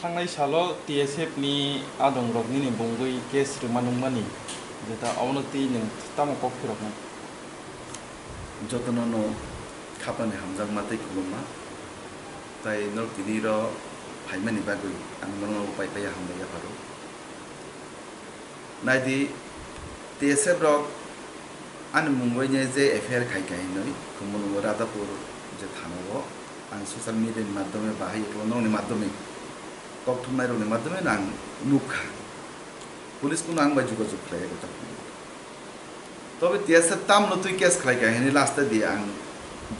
थांनाय सालो TSF नि आदं रगनि नि बंगै केस रुमानुंमानि जेता अवनति नों तामो कफिरकना जतननो खापाने हामजाक मातै खुलुमा ताइ नर तिनिरो फाइमानि बागै आं नंगौ पाइपाया हामलाया फारो नायदि TSF रग आन मुंबईनि जे एफआईआर खाइखाइ नै कुमुन रादापुर जे थानाव आं ससियल मिडियानि माध्यमे बाहाय नंनि माध्यमे कक्थुमनाय रंनि माध्यमे आं नुखा पुलिसखौ आं बाय जुगाजुग खालाय गथा तबे TSF ताम नतुइ केस खालायखाइ नि लास्ट दि आं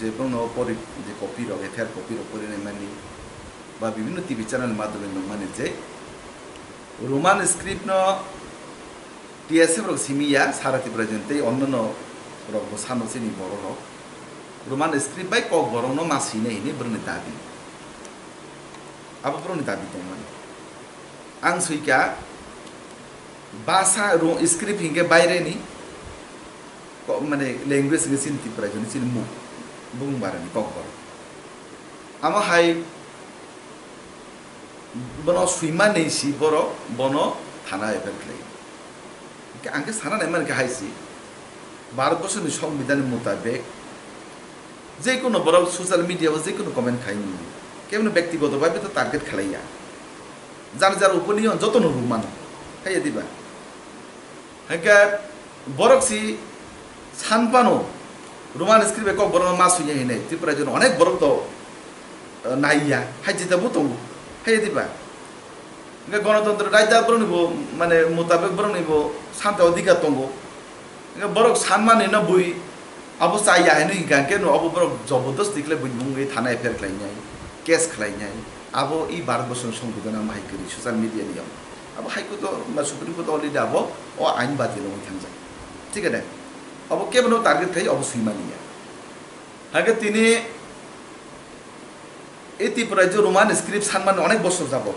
जे बनो परि जे कपि रग एफआईआर कपि रग परिनाय मानि बा विभिन्न टीवी चैनल माध्यमे नंमानि जे रोमान स्क्रिप्ट न TSF रग सिमिया साराति प्रेजेंटे अन्नन रग सानोसिनि बर रग रोमान स्क्रिप्ट बाय कक बरन मासिने हिनि ब्रनि दाबि अब ब्रनि दाबि दंमोन आं सैका भाषा रो स्क्रिप्ट हिंगे बायरेनि माने लैंग्वेज गे सिनति प्रेजेंट सिन मु बुंबारनि कक बर आमा हाय बनो सुइमा नेसि बर बनो थाना एफेक्टले आंके साना नाय मानके हायसि भारतबर्षनि संविधान मुताबिक जे कोनो बरक सोशल मीडिया जे कोनो कमेन्ट खाइनि केवनो व्यक्तिगत भाबे तो टार्गेट खालाया जार जार उपनियन जतन रुमान खाय दिबा हाके बरकसि सानपानो रोमान स्क्रिप्ट को बरक मासुया हिने त्रिपुरा जन अनेक बरक तो नाइया हायजिता बुतंगु खाय दिबा गणतंत्र रायदा ब्रनिबो माने मुताबिक ब्रनिबो शांति अधिकार तंगो बरक सानमाने न बुई अब चाया है नहीं गांके नो अब बरक जबरदस्ती के बुंगे थाना एफआईआर खालायनाय केस खालायनाय अब ई भारतवर्ष संविधान माहायकरि सोशल मीडिया नियम अब हाइको तो सुप्रीम कोर्ट अलरेडी अब ओ आइन बाति नो थांजा ठीक है अब केवनो टारगेट खाइ अब सुइमानिया हागे तिनी एति प्राइज रोमान स्क्रिप्ट सानमान अनेक बছর जाबो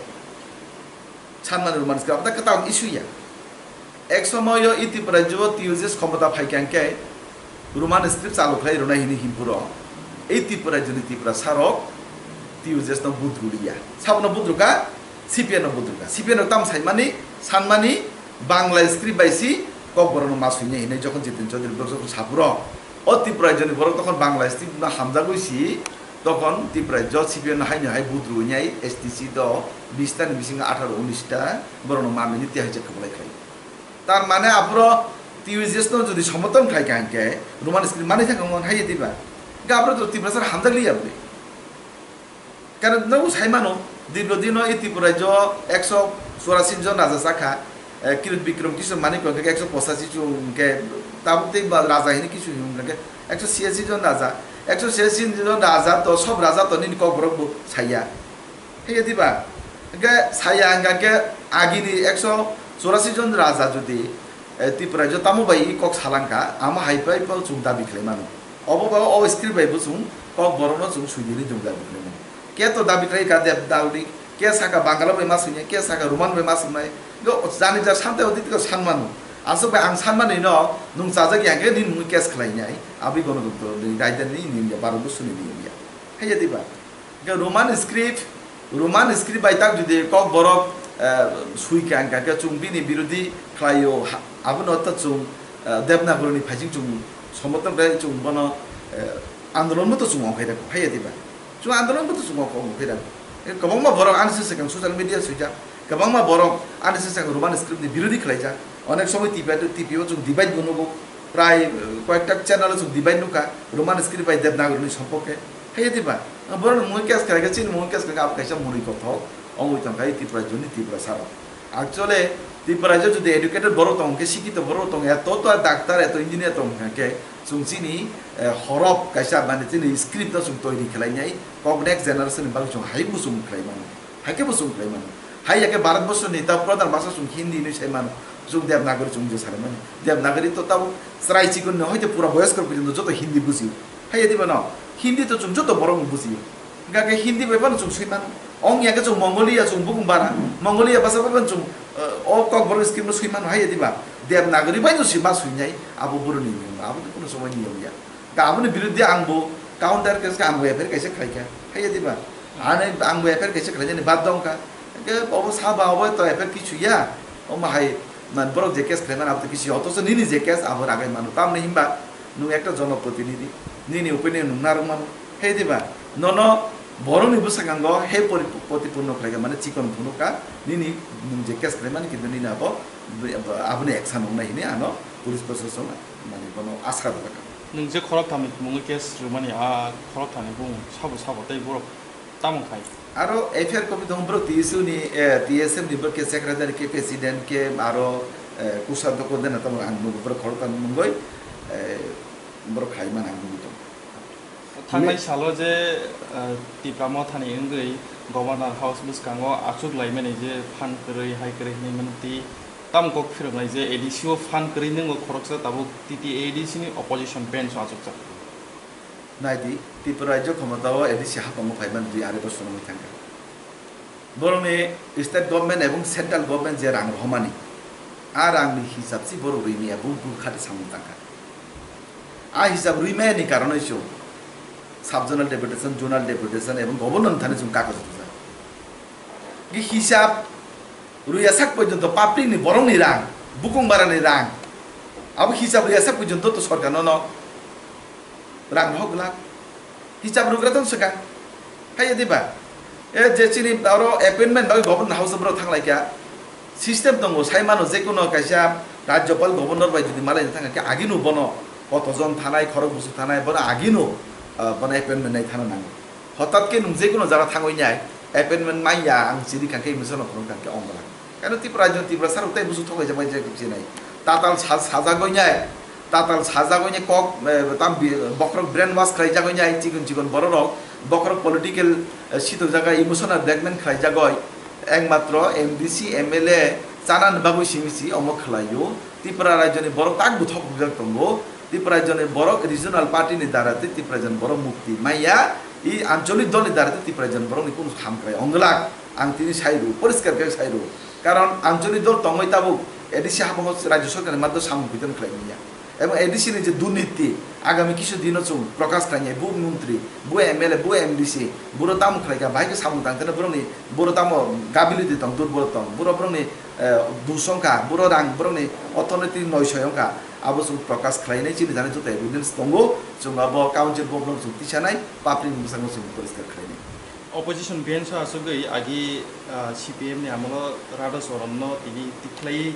सानमान रोमान स्क्रिप्ट अब कता इशुया एक समय इति प्राइज टिउजेस क्षमता फाइकांके रोमान स्क्रिप्ट चालू खाइ रोना हिनि हिमपुरो एति प्राइज त्रिपुरा सारक टिउजेस न बुद्रुलिया साबन बुद्रुका सीपीएन बुद्रुका सीपीएन ताम साइमानि सानमानि बांला स्क्रिप्ट बाइसि ककबरन मासुइने हिने जखन जितेन चौधरी जखन सापुरो अति प्राइजनि बर तखन बांला स्क्रिप्ट न हामजागुइसि तखन त्रिपुरा सीपीएन हाइनो हाइ बुद्रुइनाय एसटीसी द 20 टा बिसिंग 18 19 टा बरन मामिनि तिहाइजे खबलाय खाइ तार माने आपुरो टिउजेस न जदि समतन खाइ कांके रोमान स्क्रिप्ट माने थांगमन हाइ दिबा गाब्रो तो त्रिपुरा सर हामजागलिया बे कारण नौ साइमानो दिब्रो दिनो त्रिपुरा 184 जन राजा शाखा किरत विक्रम किशोर मानिक के 185 जन के ताबते राजा हिनि किशु के 186 जन राजा 186 जन राजा तो सब राजा तो नि कबरक साया हे दिबा के साया के आगिनि 184 जन राजा जदि त्रिपुरा तामु बाई कक सालांका आमा हाइपाइ पल जुम दाबि खालायमानो अबबा अब स्क्रिप्ट बाइबो जुम कक बरनो जुम सुइदिनि जुम दाबि खालायमानो के तो दाबि खालाय का देब दाउरि के साका बांगाला बाइ मासुइने के साका रोमान बाइ मासुनाय गो जानि जा सानते अदितिको सानमानो आसो बाइ आं सानमानै न नुं जाजागि आंगे नि नुं केस खालायनाय आबि गणतन्त्र रायदानि निया भारतबर्षनि निया हाय दिबा के रोमान स्क्रिप्ट बाइ ताक जुदि कक बरक सुइका आंगा के चुंबिनि बिरोधी खालायो आबनो त चुं देवनागरिनि फाइजिं चुं समतन बाइ चुं बन आन्दोलन मत चुं खायदा हाय दिबा चुं आन्दोलन मत चुं खायदा गोबांमा बरक आनसिस सिगां ससियेल मिडिया सुइजा गोबांमा बरक आनसिस सिगां रोमान स्क्रिप्टनि बिरोधी खालायजा अनेक समय टिपिओ जों डिबाइड बनोगो प्राय कयेकटा चैनल जों डिबाइड नुका रोमान स्क्रिप्ट बाय देवनागरिनि सम्पर्के हाय दिबा बरन मुइ केस खालायगा चिन मुइ केस खालायगा आप कैसा मुरि कथ अंगुइ तंखाय त्रिपुरा जनि त्रिपुरा सार एक्चुअली त्रिपुरा जदि एडुकेटेड बरक तंके शिक्षित बरक तंके तो डाक्टर एतो इंजिनियर तंके जोंसिनि हरफ कैसा माने चिनि स्क्रिप्ट जों तैयारी खालायनाय कक नेक्स्ट जनरेशन बाग जों हाय बुसुम खालायमानो हायके बुसुम खालायमानो हाय याके भारतवर्षनि ता प्रधान भाषा जों हिन्दी नि सायमानो जों देवनागरी जों जे सारमानो देवनागरी तो ताव स्राइचिगन न हयते पूरा वयस्कर पर्यन्त जतो हिन्दी बुझियो हाय दिबा न हिन्दी तो जों जतो बरक बुझियो गाके हिन्दी बेबानो जों सैमानो ong ya ke chung Mongolia chung bukum bara Mongolia bahasa apa chung kok baru skim nus kiman hai di ba dia nagari banyak sih mas sunyai abu buru ni abu tu pun semua ni ya kamu ni biru dia angbo counter kes ka angbo ya per kaise khai ka hai di ba ane angbo ya per kaise khai ni bad dong ka of Saba of তো effect কিছু ইয়া ও মাহাই মানে বড় যে case খেলেন আপনি কিছু অথচ নিনি যে কেস আবার আগে মানুষ তাম নেই হিমবা নু একটা জনপ্রতিনিধি নিনি ওপিনিয়ন নুনার মানুষ হে দিবা নন বড় নিবসাঙ্গ হে প্রতিপূর্ণ খেলে মানে চিকন ভুনুকা নিনি যে কেস খেলে মানে কিন্তু নিনি আপনি একসান নাইনি আনো পুলিশ প্রশাসন মানে কোনো আশা রাখা nung je khorok thami mung kes rumani a khorok thani bung sabo tai borok tamong khai আরো এফআইআর কপি তো ব্রো টিএসএম নিবর কে সেক্রেটারি কে প্রেসিডেন্ট কে আরো কুসাদ কো দেনা তো আং ব্রো খরতান মুঙ্গই ব্রো খাইমান আং তো thangnai salo je tipramo thani engei governor house buskango achuk laimani je fan krei hai krei ni manti tam kok phirnai je edisio fan krei ningo khoroksa tabuk titi adc ni opposition bench achukcha নাইদি Tripura রাজ্য ক্ষমতাও ADC হাকামো ফাইমান 2 বছর সময় থাকে বরং state government এবং central government যে রাং হমানি আর আংনি হিসাবসি বড় রইমিয়া বুবু খাতে সামু টাকা আ হিসাব রইমিয়ানি কারণে so subzonal deputation zonal deputation এবং গভর্নর থানে জুম কাগজ দিছা কি হিসাব রুইয়াসাক পর্যন্ত পাবলিকনি বরংনি রাং বুকুং বারানি রাং আবু হিসাব রুইয়াসাক পর্যন্ত তো সরকার ন রাং হগলা হিসাব রুগ্রাতন সকা হাই দিবা এ যে চিনি আরো অ্যাপয়েন্টমেন্ট বাকি গভর্নর হাউস বড় থাকলাইকা সিস্টেম দङ সাইমানো যে কোনো কাইসা রাজ্যপাল গভর্নর বাই যদি মালাই থাকা আগিনু বন কতজন থানায় খরক বুসু থানায় বন আগিনু বন অ্যাপয়েন্টমেন্ট নাই থানা নাঙ্গো হঠাৎকে নুম যে কোনো জায়গা থাঙই নাই অ্যাপয়েন্টমেন্ট মাইয়া আং চিরি কাকে মিশন খরক কাকে অঙ্গলা কেন ত্রিপুরা রাজ্য ত্রিপুরা সার তাই বুসু থকাই যাবাই যে কিছু নাই তাতাল সাজা গইনাই তাতাল সাজা গইনে কক তাম বকরক ব্রেন ওয়াশ খাই জাগইনাই চিকন চিকন বড় রক বকরক পলিটিক্যাল শীত জায়গা ইমোশনাল ব্ল্যাকমেন খাই জাগয় একমাত্র এমডিসি এমএলএ চানান বাবু সিমিসি অমক খালাইও ত্রিপুরা রাজ্যনি বড় তাক বুথক বুজাক দङ ত্রিপুরা রাজ্যনি বড় রিজনাল পার্টিনি দ্বারাতে ত্রিপুরা রাজ্য বড় মুক্তি মাইয়া ই আঞ্চলিক দলনি দ্বারাতে ত্রিপুরা রাজ্য বড় কোন হামখাই অংলাক আং তিনি সাইরু পরিষ্কার কে সাইরু কারণ আঞ্চলিক দল তংই তাবু এডিসি হাবহ রাজ্য সরকারের মাধ্যমে সামু বিতন খাইনিয়া এবং এডিসির যে দুর্নীতি আগামী কিছু দিনও চুম প্রকাশ খাইনি বু মন্ত্রী বু এমএলএ বু এমডিসি বুড়ো তাম খাইকা ভাইকে সামু তাংতে বরংনি বুড়ো তাম গাবিলিতি দং দুর্বল দং বুড়ো বরংনি দুঃসংখ্যা বুড়ো রাং বরংনি অর্থনৈতিক নয়সংখ্যা আবো চুম প্রকাশ খাইনাই চিনি জানাই যত এভিডেন্স দङ চুম আবো কাউন্সিল গভর্নর চুম তিসানাই পাবলিক মুসাঙ্গ চুম পরিষ্কার খাইনি opposition bench asugei agi cpm ni amolo rada soronno tini tiklai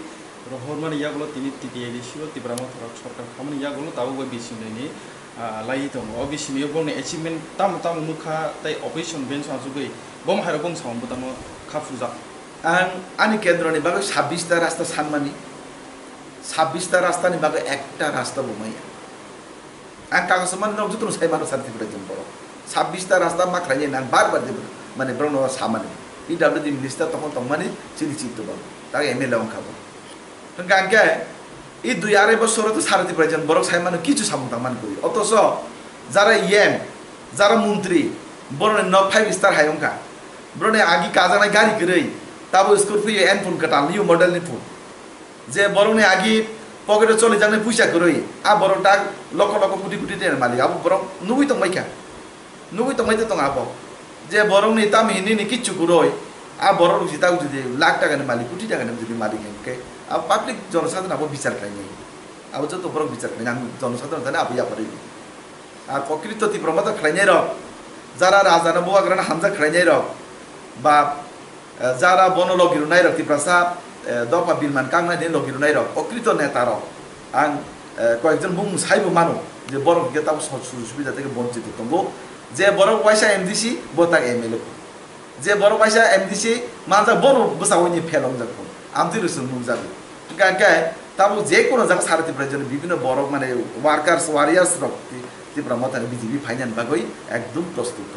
rohormani yagulo tini titi edisio tibramo thorok sarkar khamani yagulo tabu bai bisimeni lai dong o bisimi bongni achievement tam mukha tai opposition bench asugei bom hairo bong saum butamo khafuja ani kendroni bagai 26 টা রাস্তা সানমানি 26 টা রাস্তা ni bagai একটা রাস্তা বমাইয়া ang kagas man no jutun sai manu santi president boro 26 টা রাস্তা মাখরাইনি নাং বারবার দেব মানে ব্রনো সামানি পিডব্লিউডি মিনিস্টার তখন তমানি চিনি চিত্ত বাবু তাকে এমএলএ অং খাবো গাঙ্কে এই 2-2.5 বছর তো সারতি প্রেজেন্ট বড় সাইমানো কিছু সামুতামান করি অথচ যারা ইএম যারা মন্ত্রী বড়নে 5 স্টার হাইংকা বড়নে আগি কাজানাই গাড়ি গরই তাবো স্করপিও এন ফুল কাটাল নিউ মডেল নি ফুল যে বড়নে আগি পকেটে চলে জানে পয়সা করই আ বড়টা লক্ষ লক্ষ কোটি কোটি টাকার মালিক আবু বড় নুই তো মাইকা নুই তো মাইতে তো আবো যে বড়নি তাম হিনি নি কিচ্ছু করই আ বড় জিতাও যদি লাখ টাকার মালিক কোটি টাকার যদি মালিক হেনকে আর পাবলিক জনসাধারণ আবো বিচার খাইনি আবো যত বড় বিচার খাইনি আমি জনসাধারণ তাহলে আবো ইয়া পারি আর প্রকৃত তীব্রমতা খাইনি রক যারা রাজানা বোয়াগ্রানা হামজা খাইনি রক বা যারা বনলগিরু নাই রক তীব্রসা দফা বিলমান কাংনা দিন লগিরু নাই রক প্রকৃত নেতা রক আং কয়েকজন বুং সাইবো মানো যে বড় গেতাও সুবিধা থেকে বঞ্চিত তঙ্গো যে বড় পয়সা এমডিসি বোতা এমএলএ যে বড় পয়সা এমডিসি মানজা বড় বসাওনি ফেলং যাকো আমতি রসুন মুখ যাবে গাঙ্কে তাবো যে কোনো জায়গা সারতি প্রয়োজন বিভিন্ন বড় মানে ওয়ার্কার্স ওয়ারিয়ার্স রক তীব্র মতানে বিজেপি ফাইনাল বাগই একদম প্রস্তুত